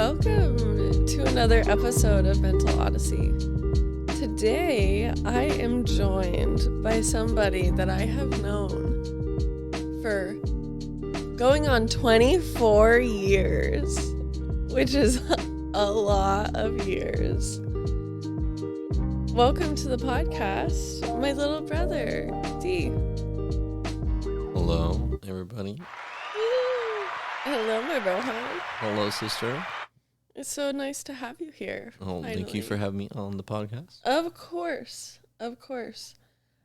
Welcome to another episode of Mental Odyssey. Today, I am joined by somebody that I have known for going on 24 years, which is a lot of years. Welcome to the podcast, my little brother, D. Hello, everybody. Hello, my Brohan. Hello, sister. It's so nice to have you here. Oh, finally. thank you for having me on the podcast. Of course.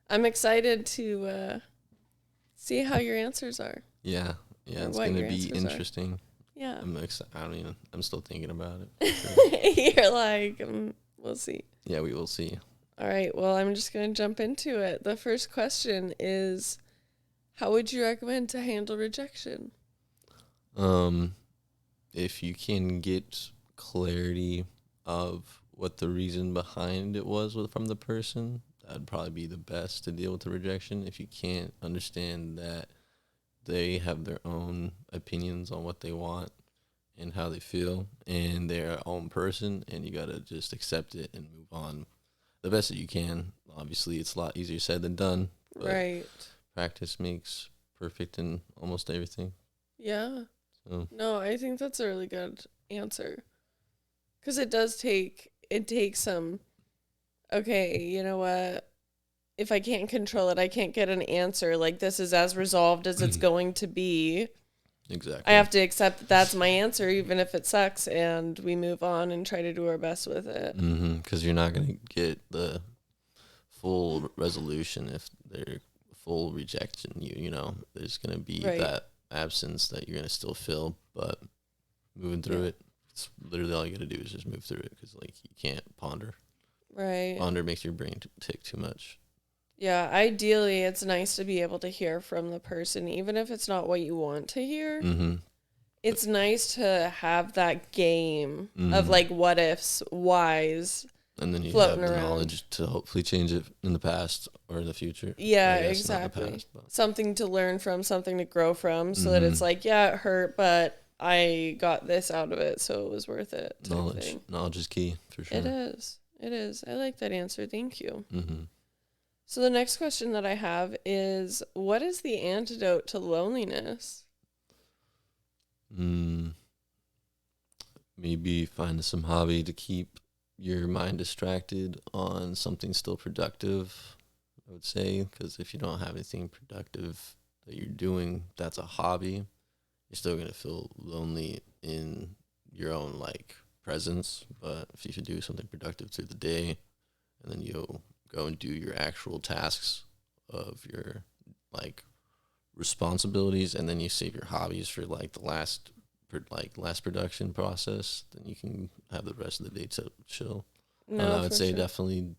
I'm excited to see how your answers are. Yeah, it's going to be interesting. Yeah. I'm still thinking about it. You're like, we'll see. Yeah, we will see. All right, well, I'm just going to jump into it. The first question is, how would you recommend to handle rejection? If you can get clarity of what the reason behind it was from the person, that'd probably be the best to deal with the rejection. If you can't understand that they have their own opinions on what they want and how they feel, and they're their own person, and you gotta just accept it and move on the best that you can. Obviously, it's a lot easier said than done. But right. Practice makes perfect in almost everything. Yeah. So. No, I think that's a really good answer. Because it takes some, okay, you know what? If I can't control it, I can't get an answer. Like, this is as resolved as it's going to be. Exactly. I have to accept that that's my answer, even if it sucks, and we move on and try to do our best with it. Because you're not going to get the full resolution if they're full rejection. You know, there's going to be that absence that you're going to still feel, but moving through it, it's literally all you got to do is just move through it, because, like, you can't ponder. Right. Ponder makes your brain tick too much. Yeah, ideally, it's nice to be able to hear from the person, even if it's not what you want to hear. Mm-hmm. It's nice to have that game of, like, what ifs, whys, and then you floating have the around. knowledge to hopefully change it in the past or in the future. Yeah, guess, exactly. not the past, something to learn from, something to grow from, so that it's like, yeah, it hurt, but I got this out of it, so it was worth it. Knowledge is key, for sure. It is. I like that answer. Thank you. Mm-hmm. So the next question that I have is, what is the antidote to loneliness? Maybe find some hobby to keep your mind distracted on something still productive, I would say, because if you don't have anything productive that you're doing that's a hobby, you're still going to feel lonely in your own, like, presence. But if you should do something productive through the day, and then you'll go and do your actual tasks of your, like, responsibilities, and then you save your hobbies for, like, the last production process, then you can have the rest of the day to chill. No, I would say definitely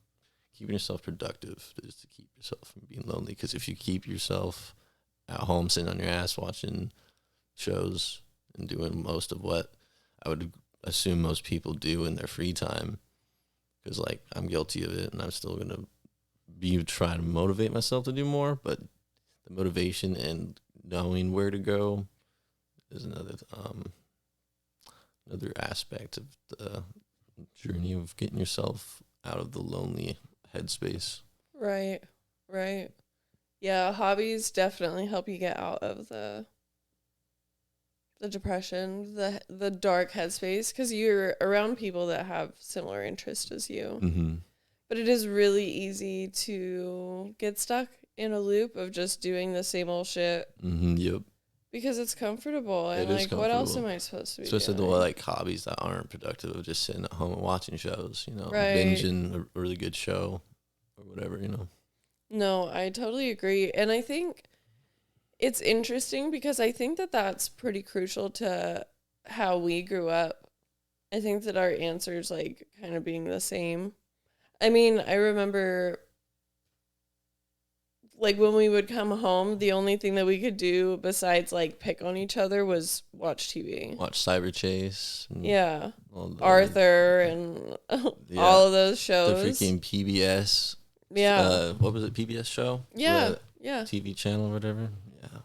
keeping yourself productive is to keep yourself from being lonely, because if you keep yourself at home sitting on your ass watching shows and doing most of what I would assume most people do in their free time, because, like, I'm guilty of it, and I'm still going to be trying to motivate myself to do more, but the motivation and knowing where to go is another aspect of the journey of getting yourself out of the lonely headspace. Right. Yeah, hobbies definitely help you get out of the depression, the dark headspace, because you're around people that have similar interests as you. Mm-hmm. But it is really easy to get stuck in a loop of just doing the same old shit. Mm-hmm, yep. Because it's comfortable. And, like, what else am I supposed to be Especially doing? the, like, hobbies that aren't productive, of just sitting at home and watching shows, you know, Right. binging a really good show or whatever, you know. No, I totally agree. And I think it's interesting because I think that that's pretty crucial to how we grew up. I think that our answers, like, kind of being the same. I mean, I remember, like, when we would come home, the only thing that we could do besides, like, pick on each other was watch TV. Watch Cyber Chase. Yeah. Arthur and all of those shows. The freaking PBS. Yeah. What was it? PBS show? Yeah. TV channel or whatever. Yeah.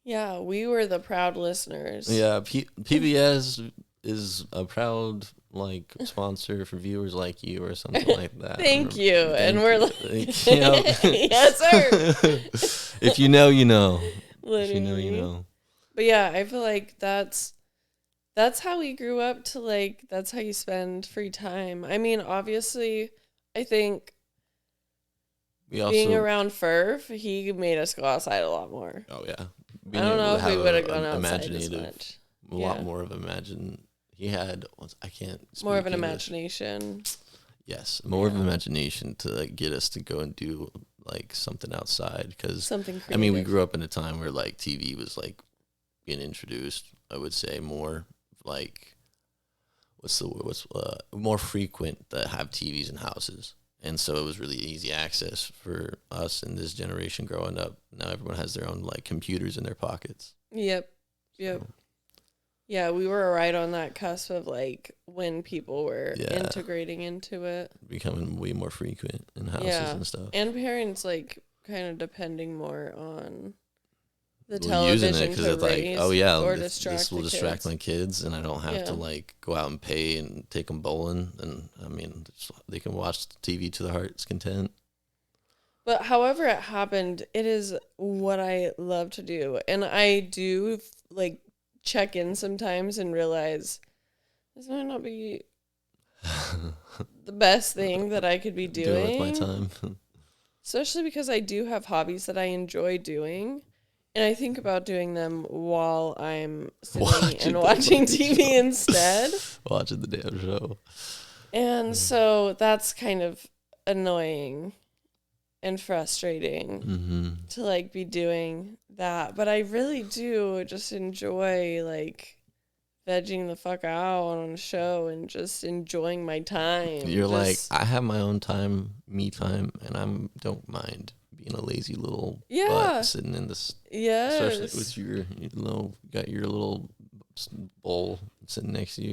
Yeah, we were the proud listeners. Yeah, PBS is a proud like sponsor for viewers like you or something like that. Thank you. And we're like, you know. yes, sir. If you know, you know. Literally. If you know, you know. But yeah, I feel like that's how we grew up to, like, that's how you spend free time. I mean, obviously, I think being around Furf, he made us go outside a lot more. Oh, yeah. I don't know if we would have gone outside as much. A lot more of he had, I can't speak more of an English. Imagination. Yes, more of an imagination to like get us to go and do like something outside. Because something creative. I mean, we grew up in a time where like TV was like being introduced. I would say more like what's more frequent to have TVs in houses, and so it was really easy access for us in this generation growing up. Now everyone has their own like computers in their pockets. Yep. So. Yeah, we were right on that cusp of like when people were integrating into it, becoming way more frequent in houses and stuff, and parents like kind of depending more on the television using it because it's like, oh yeah, this will distract my kids, and I don't have to like go out and pay and take them bowling, and I mean they can watch TV to their heart's content. But however it happened, it is what I love to do, and I do like check in sometimes and realize this might not be the best thing that I could be doing with my time. Especially because I do have hobbies that I enjoy doing, and I think about doing them while I'm sitting and watching TV instead. Watching the damn show. And so that's kind of annoying and frustrating to like be doing that, but I really do just enjoy like vegging the fuck out on a show and just enjoying my time. You're like, I have my own time, me time, and I don't mind being a lazy little butt sitting in this. Especially with your, got your little bowl sitting next to you.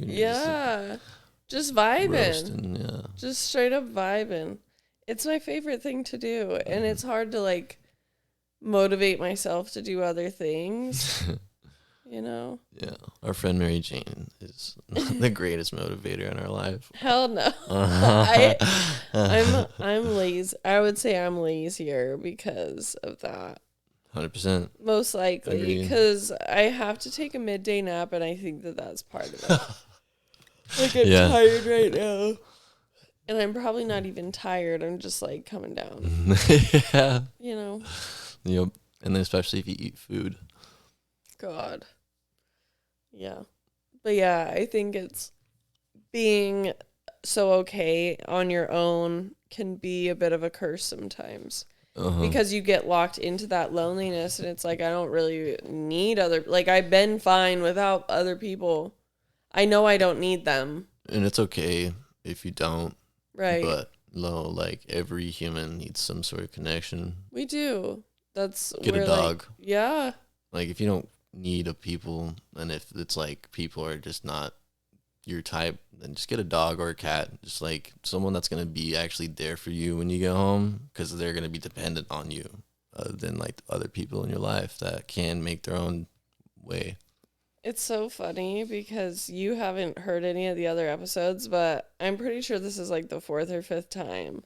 Just vibing. Roasting, just straight up vibing. It's my favorite thing to do, and it's hard to like motivate myself to do other things. You know? Yeah. Our friend Mary Jane is the greatest motivator in our life. Hell no. I'm lazy. I would say I'm lazier because of that. 100%. Most likely, because I have to take a midday nap, and I think that's part of it. Like, I'm tired right now. And I'm probably not even tired. I'm just like coming down. Yeah. You know? Yep. And then especially if you eat food. God. Yeah. But yeah, I think it's being so okay on your own can be a bit of a curse sometimes. Because you get locked into that loneliness, and it's like, I don't really need I've been fine without other people. I know I don't need them. And it's okay if you don't. Right. But no, like every human needs some sort of connection. We do. Get a dog. Yeah. Like if you don't need a people, and if it's like people are just not your type, then just get a dog or a cat. Just like someone that's going to be actually there for you when you get home, because they're going to be dependent on you, other than like other people in your life that can make their own way. It's so funny because you haven't heard any of the other episodes, but I'm pretty sure this is like the 4th or 5th time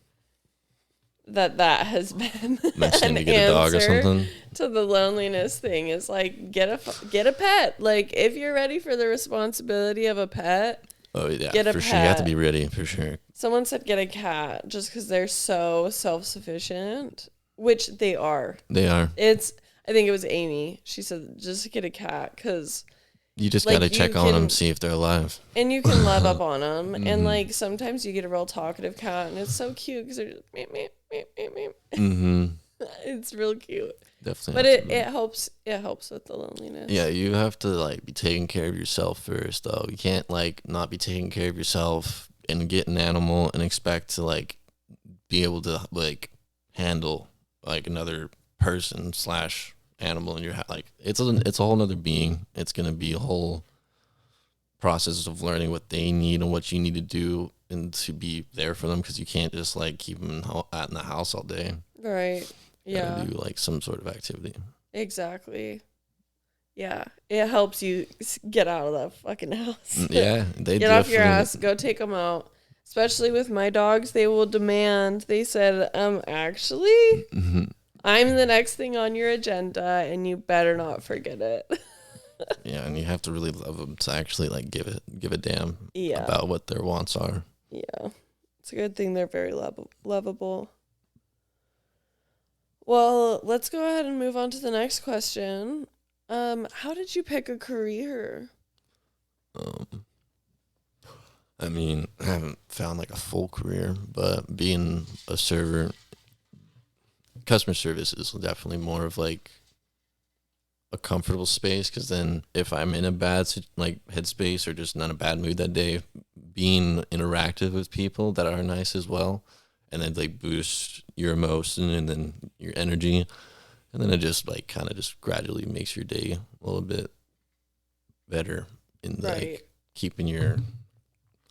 that has been mentioning to get a dog or something to the loneliness thing. Is like, get a pet. Like, if you're ready for the responsibility of a pet, get a pet. Sure, you have to be ready for sure. Someone said get a cat just because they're so self-sufficient, which they are. I think it was Amy. She said just get a cat because you just got to check on them, see if they're alive. And you can love up on them. And like sometimes you get a real talkative cat, and it's so cute because they're just meep, meep, meep, meep, meep. It's real cute. Definitely. But it helps. It helps with the loneliness. Yeah, you have to like be taking care of yourself first, though. You can't like not be taking care of yourself and get an animal and expect to like be able to like handle like another person / animal in your house. Like it's a whole nother being. It's gonna be a whole process of learning what they need and what you need to do and to be there for them, because you can't just like keep them in the house all day. Right. Yeah. Do like some sort of activity. Exactly. Yeah, it helps you get out of that fucking house. Yeah, they Get off your definitely. ass, go take them out. Especially with my dogs, they will demand. They said, actually, I'm the next thing on your agenda, and you better not forget it. Yeah, and you have to really love them to actually like give a damn Yeah, about what their wants are. yeah. It's a good thing they're very lovable. Well, let's go ahead and move on to the next question. How did you pick a career? Um, I mean, I haven't found like a full career, but being a server, customer service is definitely more of like a comfortable space, because then if I'm in a bad like headspace or just not a bad mood that day, being interactive with people that are nice as well, and then like boost your emotion and then your energy, and then it just like kind of just gradually makes your day a little bit better in Right. like keeping your,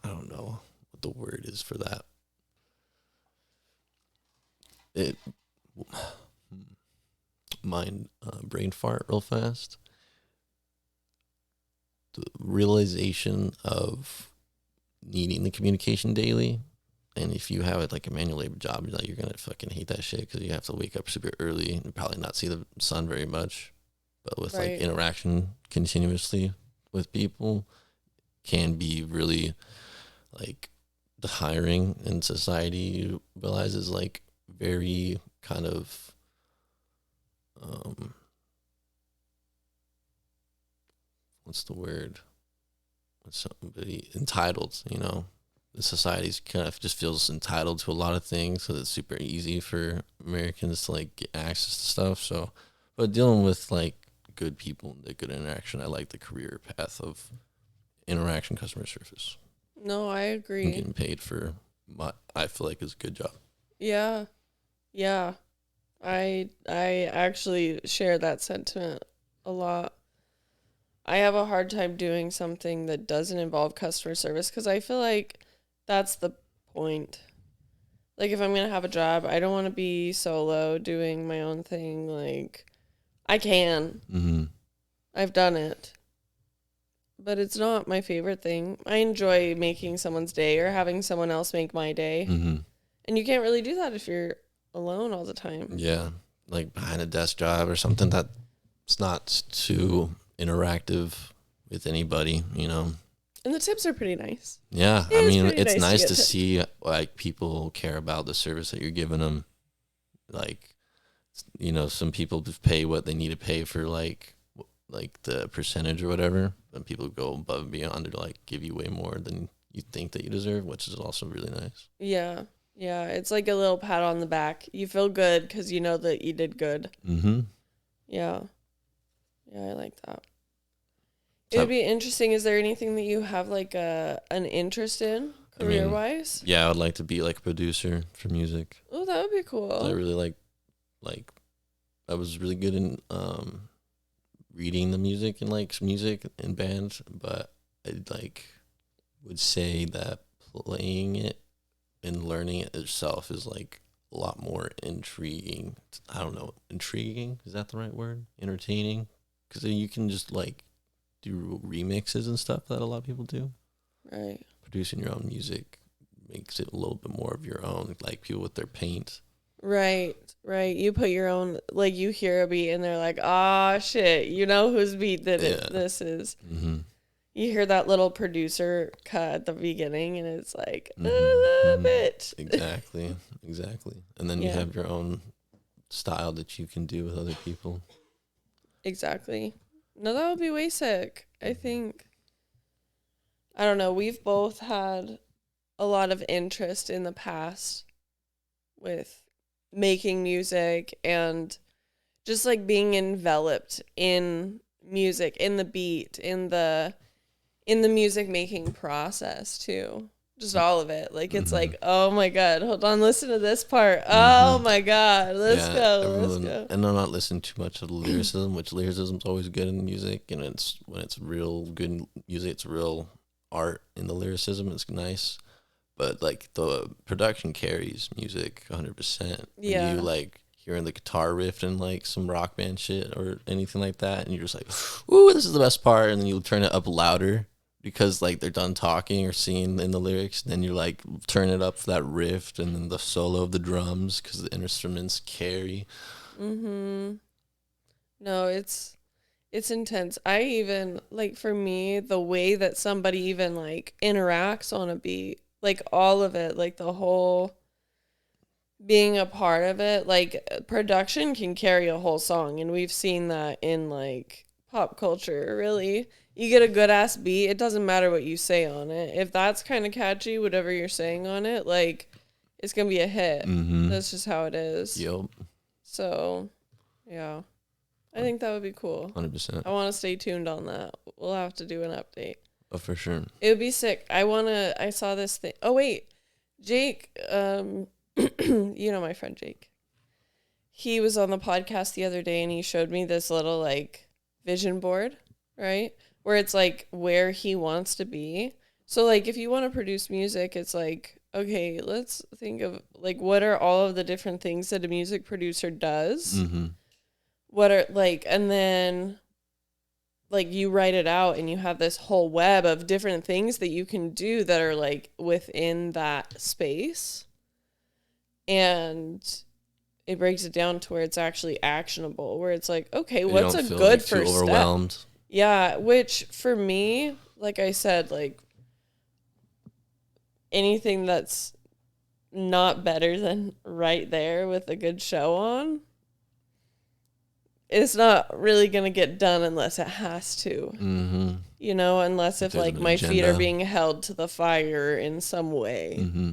I don't know what the word is for that. It mind brain fart real fast. The realization of needing the communication daily, and if you have it like a manual labor job, you're gonna fucking hate that shit because you have to wake up super early and probably not see the sun very much. But with like Right. interaction continuously with people can be really like the hiring in society realizes like very kind of what's the word? When somebody entitled, the society's kind of just feels entitled to a lot of things, so it's super easy for Americans to like get access to stuff. So, but dealing with like good people and the good interaction, I like the career path of interaction customer service No, I and agree. getting paid for my, I feel like is a good job. Yeah. Yeah. I actually share that sentiment a lot. I have a hard time doing something that doesn't involve customer service because I feel like that's the point. Like if I'm going to have a job, I don't want to be solo doing my own thing. Like I can. Mm-hmm. I've done it. But it's not my favorite thing. I enjoy making someone's day or having someone else make my day. Mm-hmm. And you can't really do that if you're alone all the time. Yeah, like behind a desk job or something that's not too interactive with anybody. And the tips are pretty nice. Yeah, It I is mean, pretty it's nice to nice get to tips. see like people care about the service that you're giving them. Like, some people just pay what they need to pay for like the percentage or whatever, and people go above and beyond to like give you way more than you think that you deserve, which is also really nice. Yeah. Yeah. It's like a little pat on the back. You feel good because you know that you did good. Mm-hmm. Yeah. Yeah, I like that. It would So, be interesting. Is there anything that you have like an interest in I career mean, wise? yeah, I would like to be like a producer for music. Oh, that would be I cool. really like I was really good in reading the music and like music and bands, but I like would say that playing it and learning it itself is like a lot more intriguing. I don't know, intriguing, is that the right word? Entertaining, because you can just like do remixes and stuff that a lot of people do. Right. Producing your own music makes it a little bit more of your own, like people with their paint. Right. Right. You put your own, like, you hear a beat and they're like, ah, shit, you know whose beat that Yeah. this is. Mm-hmm. You hear that little producer cut at the beginning and it's like, I Mm-hmm. love Mm-hmm. it. Exactly. And then you Yeah, have your own style that you can do with other people. exactly. No, that would be way sick. I think, I don't know, we've both had a lot of interest in the past with making music and just like being enveloped in music, in the beat, in the music making process too. Just all of it. Like it's Mm-hmm. like, oh my god, hold on, listen to this part. Oh Mm-hmm. my god, let's Yeah, go, let's everyone, go. and I'm not listening too much to the lyricism, which lyricism's always good in music, and it's when it's real good music, it's real art in the lyricism. It's nice, but like the production carries music 100%. When you Yeah. like hearing the guitar riff and like some rock band shit or anything like that, and you're just like, ooh, this is the best part, and then you turn it up louder because like they're done talking or singing in the lyrics, and then you like turn it up for that riff and then the solo of the drums because the instruments carry. Mm-hmm. No, it's intense. I even, like, for me, the way that somebody even like interacts on a beat, like all of it, like the whole being a part of it, like production can carry a whole song, and we've seen that in like pop culture, really. You get a good ass beat, it doesn't matter what you say on it. If that's kind of catchy, whatever you're saying on it, like it's gonna be a hit. Mm-hmm. That's just how it is. Yep. So, yeah. I think that would be cool. 100%. I want to stay tuned on that. We'll have to do an update. Oh, for sure. It would be sick. I saw this thing. Oh, wait. Jake, you know my friend Jake. He was on the podcast the other day and he showed me this little like vision board, right? Where it's like where he wants to be. So like if you want to produce music, it's like, okay, let's think of like what are all of the different things that a music producer does? Mm-hmm. What are like, and then like you write it out and you have this whole web of different things that you can do that are like within that space. And it breaks it down to where it's actually actionable, where it's like, okay, what's a good like first step? Overwhelmed. Yeah, which for me, like I said, like anything that's not better than right there with a good show on, it's not really going to get done unless it has to. Mm-hmm. You know, unless if like my feet are being held to the fire in some way. Mm-hmm.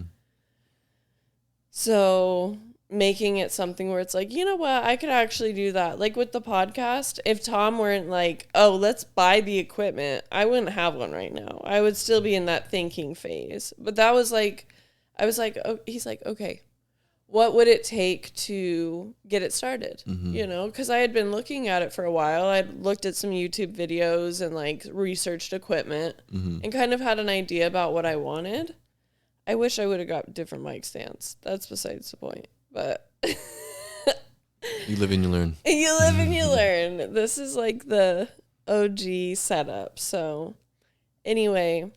So making it something where it's like, you know what, I could actually do that. Like with the podcast, if Tom weren't like, oh, let's buy the equipment, I wouldn't have one right now. I would still be in that thinking phase. But that was like, I was like, oh, he's like, okay, what would it take to get it started? Mm-hmm. You know, because I had been looking at it for a while. I'd looked at some YouTube videos and like researched equipment Mm-hmm. and kind of had an idea about what I wanted. I wish I would have got different mic stands. That's besides the point. But you live and you learn. You live and you learn. This is like the OG setup. So anyway,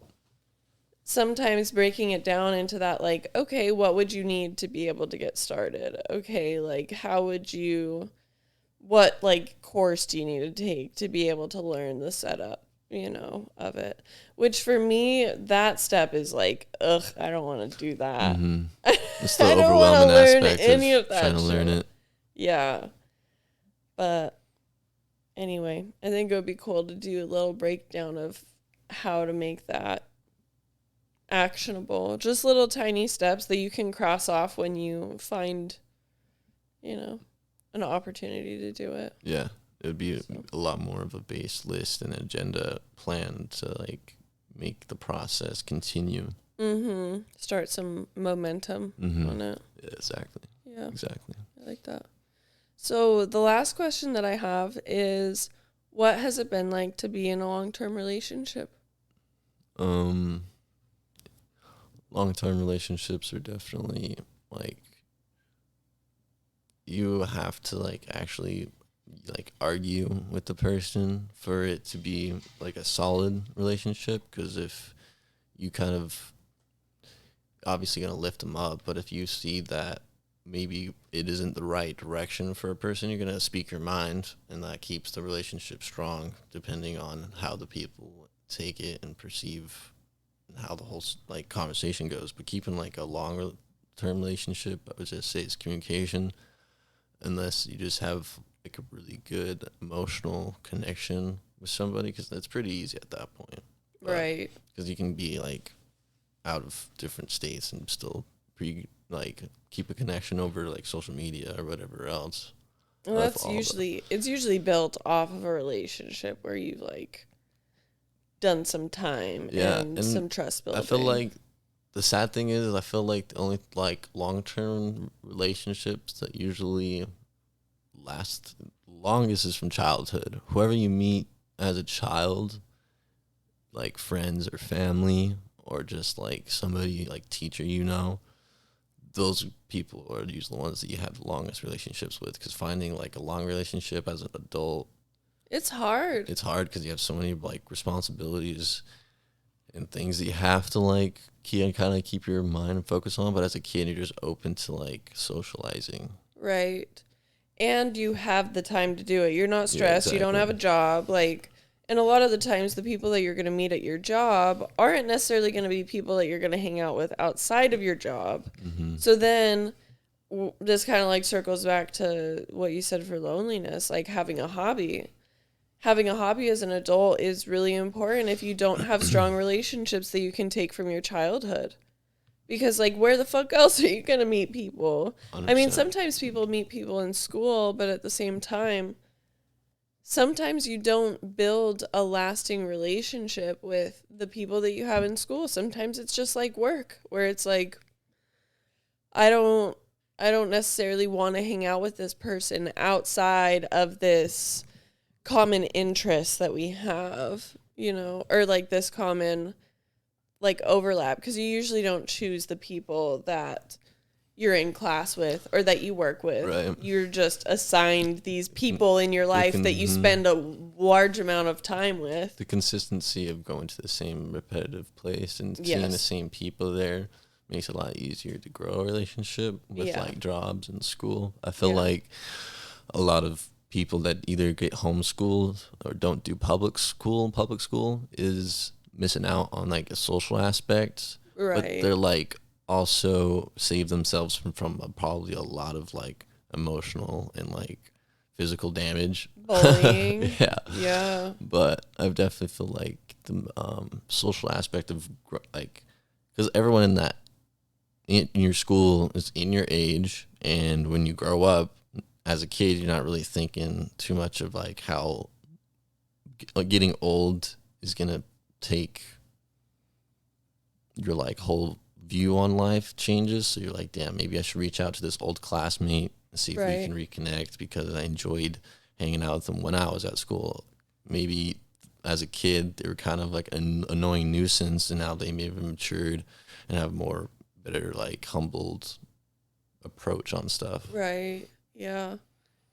sometimes breaking it down into that, like, okay, what would you need to be able to get started? Okay, like, how would you, what, like, course do you need to take to be able to learn the setup, you know, of it? Which for me, that step is like, ugh, I don't want to do that. Mm-hmm. It's the I don't overwhelming wanna learn aspect any of of that trying to learn shit. it. Yeah. But anyway, I think it would be cool to do a little breakdown of how to make that actionable. Just little tiny steps that you can cross off when you find, you know, an opportunity to do it. Yeah. It would be a lot more of a base list and agenda plan to like make the process continue. Mm-hmm. Start some momentum on it. Yeah, exactly. Yeah. Exactly. I like that. So the last question that I have is, what has it been like to be in a long-term relationship? Long-term relationships are definitely like, you have to like actually like argue with the person for it to be like a solid relationship, because if you kind of obviously going to lift them up, but if you see that maybe it isn't the right direction for a person, you're going to speak your mind, and that keeps the relationship strong depending on how the people take it and perceive and how the whole like conversation goes. But keeping like a longer term relationship, I would just say, is communication, unless you just have like a really good emotional connection with somebody, because that's pretty easy at that point. Right. Because you can be like out of different states and still keep a connection over like social media or whatever else. Well, that's usually built off of a relationship where you've like done some time and some trust building. I feel like the sad thing is, I feel like the only like long-term relationships that usually last longest is from childhood. Whoever you meet as a child, like friends or family, or just like somebody like teacher, you know, those people are usually the ones that you have the longest relationships with, because finding like a long relationship as an adult, it's hard. it's hard because you have so many like responsibilities and things that you have to like kind of keep your mind and focus on. But as a kid, you're just open to like socializing. Right. And you have the time to do it. You're not stressed. Yeah, You don't have a job. Like, and a lot of the times, the people that you're going to meet at your job aren't necessarily going to be people that you're going to hang out with outside of your job. Mm-hmm. So then this kind of like circles back to what you said for loneliness, like having a hobby. Having a hobby as an adult is really important if you don't have strong relationships that you can take from your childhood. Because, like, where the fuck else are you going to meet people? 100%. I mean, sometimes people meet people in school, but at the same time, sometimes you don't build a lasting relationship with the people that you have in school. Sometimes it's just like work, where it's like, I don't necessarily want to hang out with this person outside of this common interest that we have, you know, or like this common like overlap, because you usually don't choose the people that you're in class with or that you work with. Right. You're just assigned these people in your life that you spend a large amount of time with. The consistency of going to the same repetitive place and seeing the same people there makes it a lot easier to grow a relationship with like jobs and school. I feel like a lot of people that either get homeschooled or don't do public school is missing out on like a social aspect. Right. But they're like also save themselves from probably a lot of like emotional and like physical damage. Bullying. Yeah. But I definitely feel like the social aspect of like, because everyone in your school is in your age, and when you grow up as a kid, you're not really thinking too much of like how getting old is gonna take your like whole view on life changes. So you're like, damn, maybe I should reach out to this old classmate and see if we can reconnect, because I enjoyed hanging out with them when I was at school. Maybe as a kid they were kind of like an annoying nuisance, and now they may have matured and have more better like humbled approach on stuff. Right. Yeah.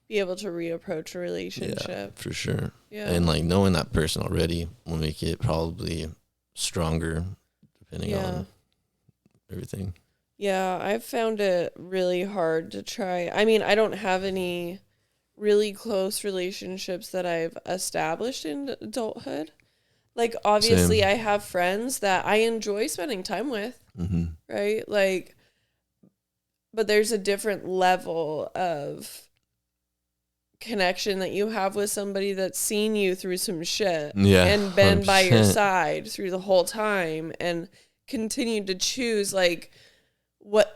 Be able to reapproach a relationship. Yeah, for sure. Yeah. And like knowing that person already will make it probably stronger depending on everything. Yeah, I've found it really hard to try. I mean, I don't have any really close relationships that I've established in adulthood. Like, obviously, I have friends that I enjoy spending time with, right? Like, but there's a different level of connection that you have with somebody that's seen you through some shit and been 100%. By your side through the whole time and continued to choose, like,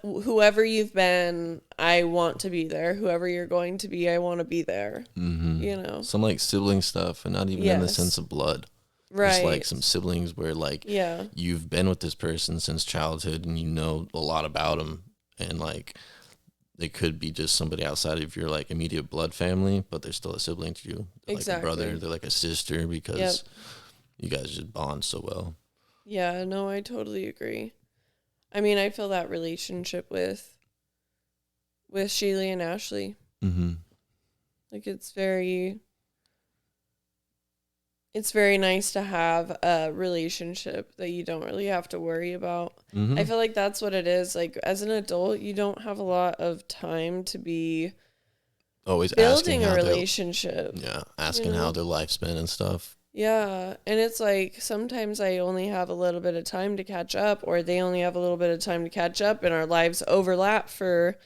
whoever you've been, I want to be there. Whoever you're going to be, I want to be there. You know, some like sibling stuff, and not even in the sense of blood. Right. Just like some siblings where like you've been with this person since childhood and you know a lot about them, and like they could be just somebody outside of your like immediate blood family, but they're still a sibling to you. They're like a brother, they're like a sister, because you guys just bond so well. Yeah, no, I totally agree. I mean, I feel that relationship with Sheila and Ashley. Like, it's very nice to have a relationship that you don't really have to worry about. I feel like that's what it is. Like, as an adult, you don't have a lot of time to be always building a relationship. Asking how their life's been and stuff. Yeah, and it's like sometimes I only have a little bit of time to catch up, or they only have a little bit of time to catch up, and our lives overlap for,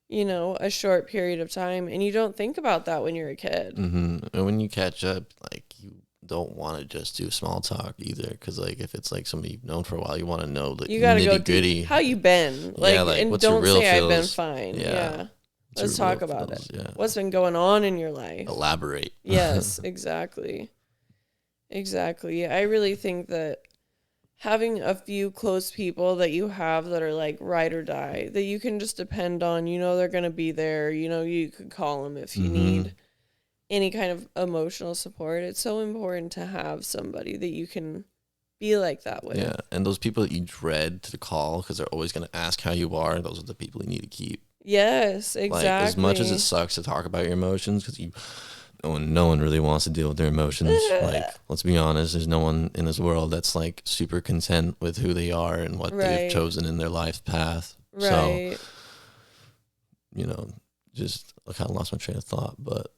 you know, a short period of time, and you don't think about that when you're a kid. And when you catch up, like, you don't want to just do small talk either, because like if it's like somebody you've known for a while, you want to know that you gotta go gritty. How you been? Like, and what's don't your real say feels? I've been fine. Yeah. Let's talk about it. Yeah. What's been going on in your life? Elaborate. Yes, exactly. Exactly. I really think that having a few close people that you have that are like ride or die, that you can just depend on, you know, they're going to be there, you know, you could call them if you need any kind of emotional support. It's so important to have somebody that you can be like that with. Yeah, and those people that you dread to call because they're always going to ask how you are, those are the people you need to keep. Yes, exactly. Like, as much as it sucks to talk about your emotions, because no one really wants to deal with their emotions. Like, let's be honest, there's no one in this world that's like super content with who they are and what they've chosen in their life path. Right. So, you know, just I kind of lost my train of thought, but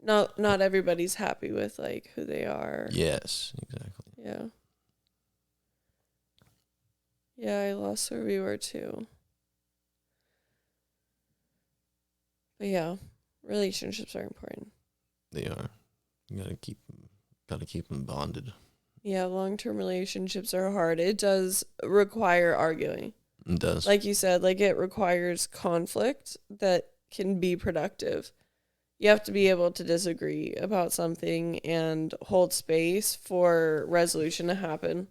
not everybody's happy with like who they are. Yes, exactly. Yeah. Yeah, I lost where we were too. But yeah, relationships are important. They are. You gotta keep them bonded. Yeah, long-term relationships are hard. It does require arguing. It does. Like you said, like it requires conflict that can be productive. You have to be able to disagree about something and hold space for resolution to happen.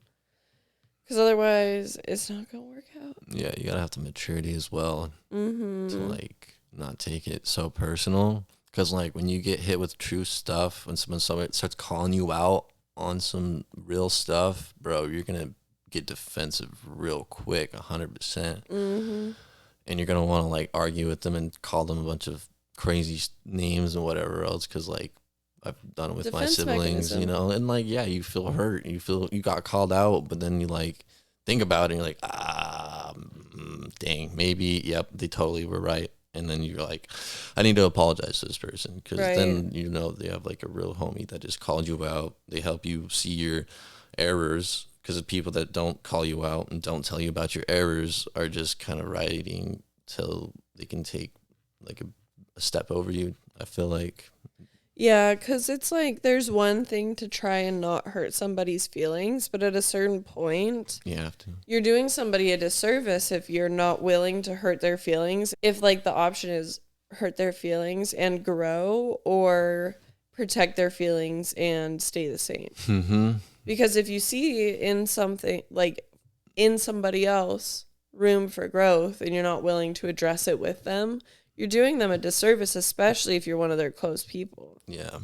Because otherwise, it's not going to work out. Yeah, you gotta have the maturity as well to like not take it so personal. Because like when you get hit with true stuff, when somebody starts calling you out on some real stuff, bro, you're gonna get defensive real quick, 100%. And you're gonna want to like argue with them and call them a bunch of crazy names and whatever else. Because like I've done it with my siblings, you know, and like you feel hurt, you feel you got called out, but then you like think about it and you're like, dang, maybe they totally were right. And then you're like, I need to apologize to this person, because then you know they have like a real homie that just called you out. They help you see your errors, because the people that don't call you out and don't tell you about your errors are just kind of riding till they can take like a step over you, I feel like. Yeah, because it's like there's one thing to try and not hurt somebody's feelings, but at a certain point, you have to. You're doing somebody a disservice if you're not willing to hurt their feelings. If like the option is hurt their feelings and grow, or protect their feelings and stay the same. Because if you see in something like in somebody else room for growth and you're not willing to address it with them, you're doing them a disservice, especially if you're one of their close people. Yeah.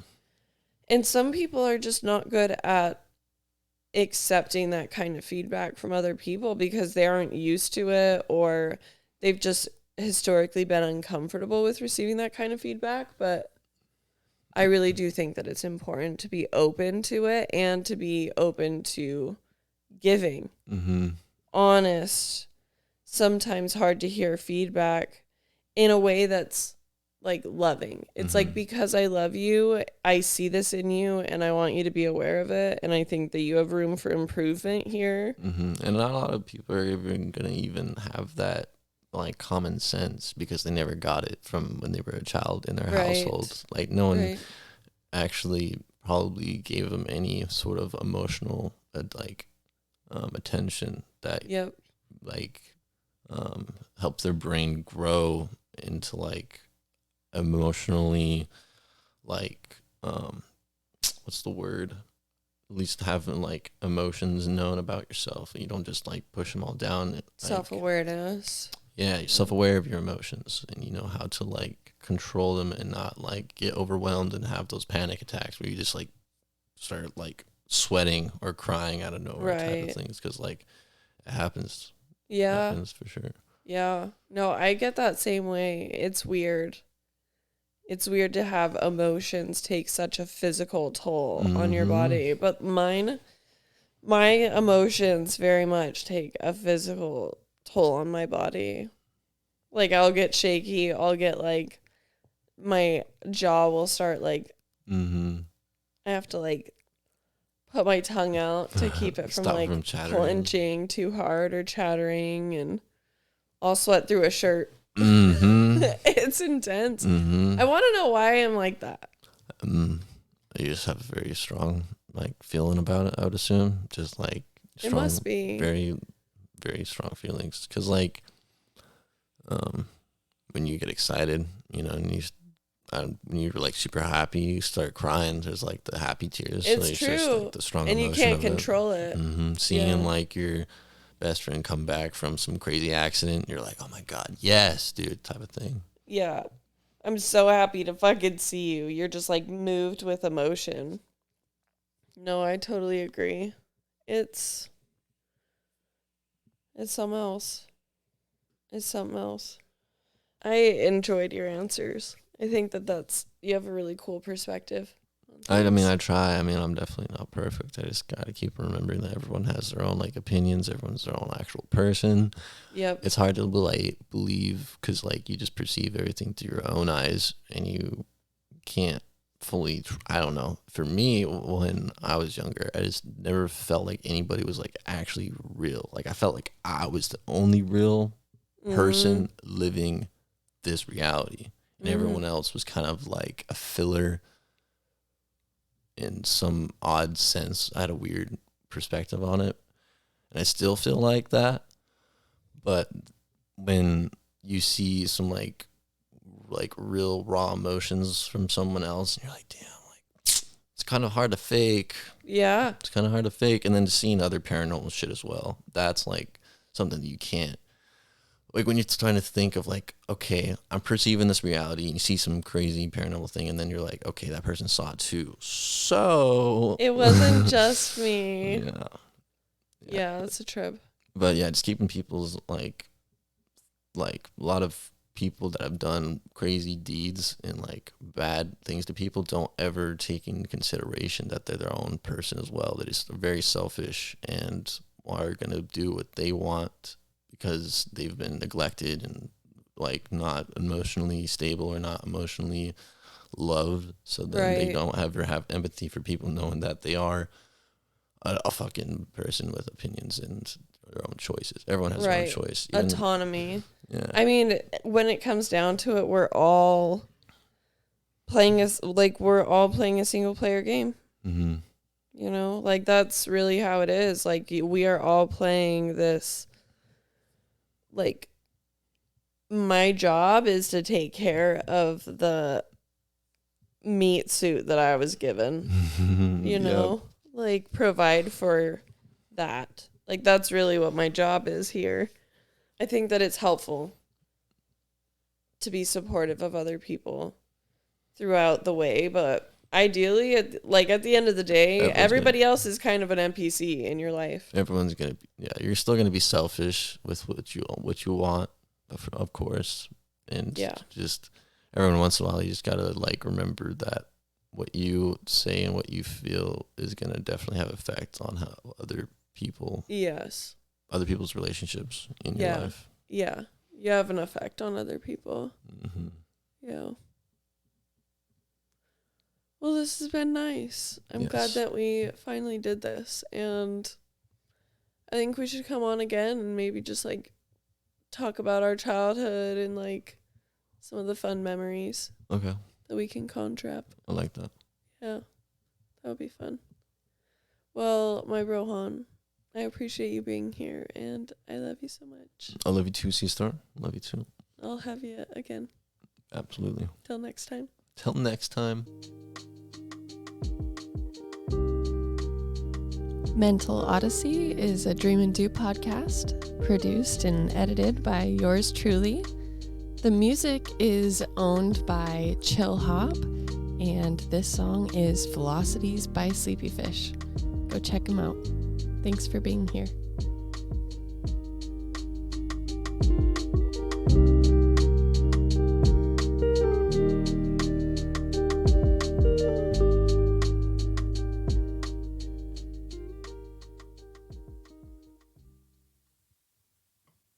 And some people are just not good at accepting that kind of feedback from other people because they aren't used to it, or they've just historically been uncomfortable with receiving that kind of feedback. But I really do think that it's important to be open to it and to be open to giving honest, sometimes hard to hear feedback in a way that's like loving. It's like, because I love you, I see this in you and I want you to be aware of it. And I think that you have room for improvement here. And not a lot of people are even going to even have that like common sense, because they never got it from when they were a child in their household. Like no one actually probably gave them any sort of emotional attention that helped their brain grow into like emotionally like what's the word, at least having like emotions known about yourself, and you don't just like push them all down. Self-awareness. Yeah, you're self-aware of your emotions, and you know how to like control them and not like get overwhelmed and have those panic attacks where you just like start like sweating or crying out of nowhere type of things, because like it happens. It happens for sure. Yeah. No, I get that same way. It's weird. It's weird to have emotions take such a physical toll on your body. But my emotions very much take a physical toll on my body. Like I'll get shaky. I'll get like, my jaw will start like, I have to like put my tongue out to keep it from like clenching too hard or chattering, and I'll sweat through a shirt. It's intense. I want to know why I'm like that. You just have a very strong like feeling about it, I would assume. Just like strong, it must be very, very strong feelings. Because like when you get excited, you know, and when you're like super happy, you start crying. There's like the happy tears. It's so true. Just, like, the strong and you emotion can't of control it. Seeing like your best friend come back from some crazy accident, you're like, oh my God, yes, dude, type of thing. Yeah. I'm so happy to fucking see you. You're just like moved with emotion. No, I totally agree. It's something else. It's something else. I enjoyed your answers. I think you have a really cool perspective on I mean, things. I try. I mean, I'm definitely not perfect. I just got to keep remembering that everyone has their own, like, opinions. Everyone's their own actual person. Yep. It's hard to, like, believe because, like, you just perceive everything through your own eyes and you can't fully, I don't know. For me, when I was younger, I just never felt like anybody was, like, actually real. Like, I felt like I was the only real person living this reality. And everyone else was kind of like a filler in some odd sense. I had a weird perspective on it. And I still feel like that. But when you see some like real raw emotions from someone else, and you're like, damn, like it's kind of hard to fake. Yeah. It's kind of hard to fake. And then seeing other paranormal shit as well. That's like something that you can't. Like when you're trying to think of like, okay, I'm perceiving this reality and you see some crazy paranormal thing and then you're like, okay, that person saw it too. So It wasn't just me. Yeah. Yeah, that's a trip. But yeah, just keeping people's like a lot of people that have done crazy deeds and like bad things to people don't ever take into consideration that they're their own person as well. That is very selfish and are gonna do what they want because they've been neglected and like not emotionally stable or not emotionally loved. So then they don't ever have empathy for people knowing that they are a fucking person with opinions and their own choices. Everyone has their own choice. Autonomy. Yeah. I mean, when it comes down to it, we're all playing a single player game. Mm-hmm. You know, like that's really how it is. Like we are all playing this. Like my job is to take care of the meat suit that I was given. You know, like provide for that. Like that's really what my job is here. I think that it's helpful to be supportive of other people throughout the way, but ideally, at the end of the day, everybody else is kind of an NPC in your life. Everyone's gonna be, you're still gonna be selfish with what you want, of course, and just every once in a while you just gotta like remember that what you say and what you feel is gonna definitely have effect on how other people's relationships in your life. Yeah, you have an effect on other people. Mm-hmm. Yeah. Well, this has been nice. I'm glad that we finally did this, and I think we should come on again and maybe just like talk about our childhood and like some of the fun memories. Okay. That we can contrap. I like that. Yeah, that would be fun. Well, my Brohan, I appreciate you being here, and I love you so much. I love you too, C-Star. Love you too. I'll have you again. Absolutely. Till next time. Till next time. Mental Odyssey is a Dream and Do podcast, produced and edited by yours truly. The music is owned by Chill Hop, and this song is Velocities by Sleepy Fish. Go check them out. Thanks for being here.